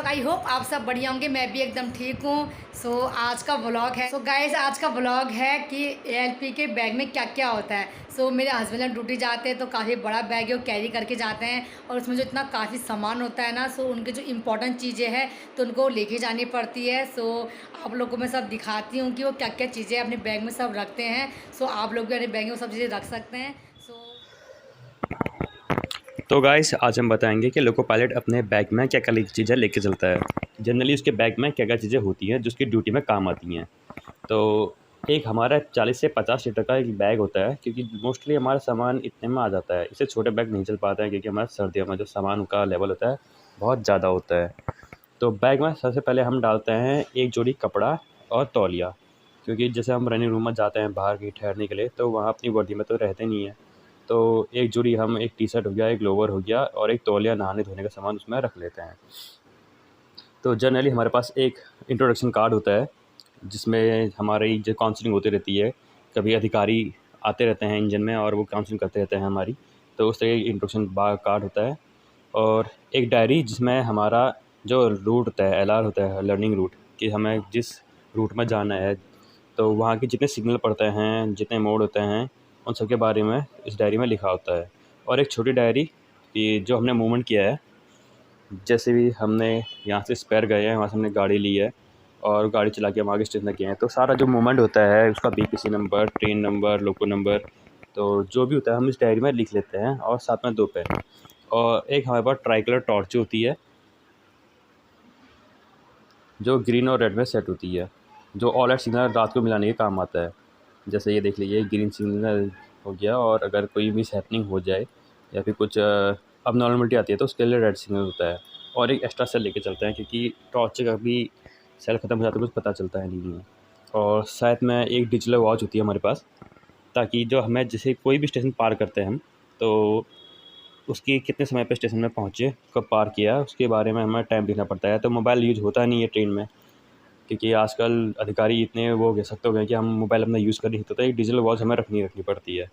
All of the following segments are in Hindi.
व्लॉग। आई होप आप सब बढ़िया होंगे, मैं भी एकदम ठीक हूँ। सो आज का व्लॉग है, गाइस आज का व्लॉग है कि एएलपी के बैग में क्या क्या होता है। मेरे हस्बैंड ड्यूटी जाते हैं तो काफ़ी बड़ा बैग है वो कैरी करके जाते हैं, और उसमें जो इतना काफ़ी सामान होता है ना, उनके जो इंपॉर्टेंट चीज़ें हैं तो उनको लेके जानी पड़ती है। आप लोगों को मैं सब दिखाती हूँ कि वो क्या क्या चीज़ें अपने बैग में सब रखते हैं। आप लोग भी अपने बैग में वो सब चीज़ें रख सकते हैं। तो गाइस आज हम बताएंगे कि लोको पायलट अपने बैग में क्या क्या चीज़ें लेके चलता है। जनरली उसके बैग में क्या क्या चीज़ें होती हैं जो उसकी ड्यूटी में काम आती हैं। तो एक हमारा 40 से 50 लीटर का एक बैग होता है, क्योंकि मोस्टली हमारा सामान इतने में आ जाता है। इससे छोटे बैग नहीं चल पाते हैं क्योंकि हमारा सर्दियों में जो सामान का लेवल होता है बहुत ज़्यादा होता है। तो बैग में सबसे पहले हम डालते हैं एक जोड़ी कपड़ा और तौलिया, क्योंकि जैसे हम रनिंग रूम में जाते हैं बाहर कहीं ठहरने के लिए तो वहाँ अपनी वर्दी में तो रहते नहीं हैं। तो एक जोड़ी हम एक टी शर्ट हो गया, एक लोवर हो गया और एक तौलिया नहाने धोने का सामान उसमें रख लेते हैं। तो जनरली हमारे पास एक इंट्रोडक्शन कार्ड होता है जिसमें हमारी जो काउंसलिंग होती रहती है। कभी अधिकारी आते रहते हैं इंजन में और वो काउंसलिंग करते रहते हैं हमारी, तो उस तरह इंट्रोडक्शन कार्ड होता है। और एक डायरी जिसमें हमारा जो रूट होता है, एलआर होता है, लर्निंग रूट, कि हमें जिस रूट में जाना है तो वहाँ के जितने सिग्नल पड़ते हैं, जितने मोड़ होते हैं, उन सब के बारे में इस डायरी में लिखा होता है। और एक छोटी डायरी कि जो हमने मूवमेंट किया है, जैसे भी हमने यहाँ से स्पेयर गए हैं, वहाँ से हमने गाड़ी ली है और गाड़ी चला के हम आगे स्टेशन तक गए हैं, तो सारा जो मूवमेंट होता है उसका बीपीसी नंबर, ट्रेन नंबर, लोको नंबर, तो जो भी होता है हम इस डायरी में लिख लेते हैं। और साथ में 2 पेन और एक हमारे पास ट्राई कलर टॉर्च होती है जो ग्रीन और रेड में सेट होती है, जो ऑल लाइट सिग्नल रात को मिलाने के काम आता है। जैसे ये देख लीजिए, ग्रीन सिग्नल हो गया और अगर कोई मिस हैपनिंग हो जाए या फिर कुछ अबनॉर्मलिटी आती है तो उसके लिए रेड सिग्नल होता है। और एक एक्स्ट्रा सेल लेके चलते हैं क्योंकि टॉर्च का भी सेल ख़त्म हो जाता है कुछ पता चलता है नहीं है। और साथ में एक डिजिटल वॉच होती है हमारे पास, ताकि जो हमें जैसे कोई भी स्टेशन पार करते हैं हम, तो उसकी कितने समय पे स्टेशन में पहुँचे, कब पार किया, उसके बारे में हमें टाइम लिखना पड़ता है। तो मोबाइल यूज़ होता नहीं है ट्रेन में, क्योंकि आजकल अधिकारी इतने वो कह सकते हो गए कि हम मोबाइल अपना यूज़ कर नहीं सकते, तो एक डिजिटल वॉच हमें रखनी पड़ती है।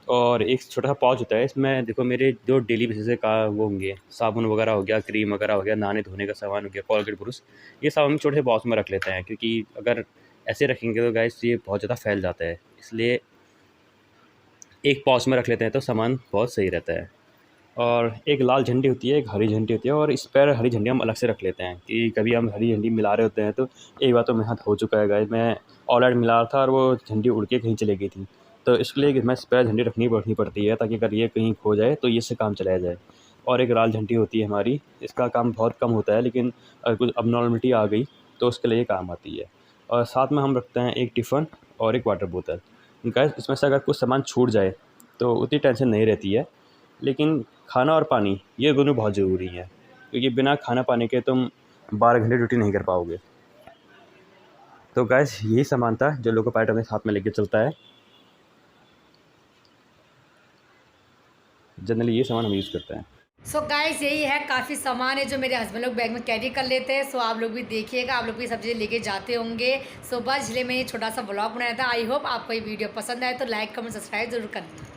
और एक छोटा सा पाउच होता है, इसमें देखो मेरे जो डेली बेसिस का वो होंगे, साबुन वगैरह हो गया, क्रीम वगैरह हो गया, नहाने धोने का सामान हो गया, कोलगेट ब्रुश, ये सब हम छोटे से बॉक्स में रख लेते हैं, क्योंकि अगर ऐसे रखेंगे तो गाइस ये बहुत ज़्यादा फैल जाता है। इसलिए एक पाउच में रख लेते हैं तो सामान बहुत सही रहता है। और एक लाल झंडी होती है, एक हरी झंडी होती है, और इस पर हरी झंडी हम अलग से रख लेते हैं कि कभी हम हरी झंडी मिला रहे होते हैं। तो एक बार तो मेरे साथ हो चुका है गाइस, मैं ऑल आउट मिला रहा था और वो झंडी उड़ के कहीं चली गई थी। तो इसके लिए मैं स्पेयर झंडी रखनी पड़ती है, ताकि अगर ये कहीं खो जाए तो ये से काम चलाया जाए। और एक लाल झंडी होती है हमारी, इसका काम बहुत कम होता है, लेकिन अगर कुछ अबनॉर्मलिटी आ गई तो उसके लिए ये काम आती है। और साथ में हम रखते हैं एक टिफ़न और एक वाटर बोतल। गाइस इसमें से अगर कुछ सामान छूट जाए तो उतनी टेंशन नहीं रहती है, लेकिन खाना और पानी ये दोनों बहुत ज़रूरी हैं, क्योंकि बिना खाना पानी के तुम 12 घंटे ड्यूटी नहीं कर पाओगे। तो गैस यही सामान था जो लोको पायलट अपने साथ में लेके चलता है। जनरली ये सामान हम यूज़ करते हैं। गाइस यही है, काफ़ी सामान है जो मेरे हस्बैंड लोग बैग में कैरी कर लेते हैं। आप लोग भी देखिएगा, आप लोग भी सब चीज़ें लेके जाते होंगे। बस इसलिए मैं ये छोटा सा ब्लॉग बनाया था। आई होप आपको ये वीडियो पसंद आए तो लाइक कमेंट सब्सक्राइब जरूर करना।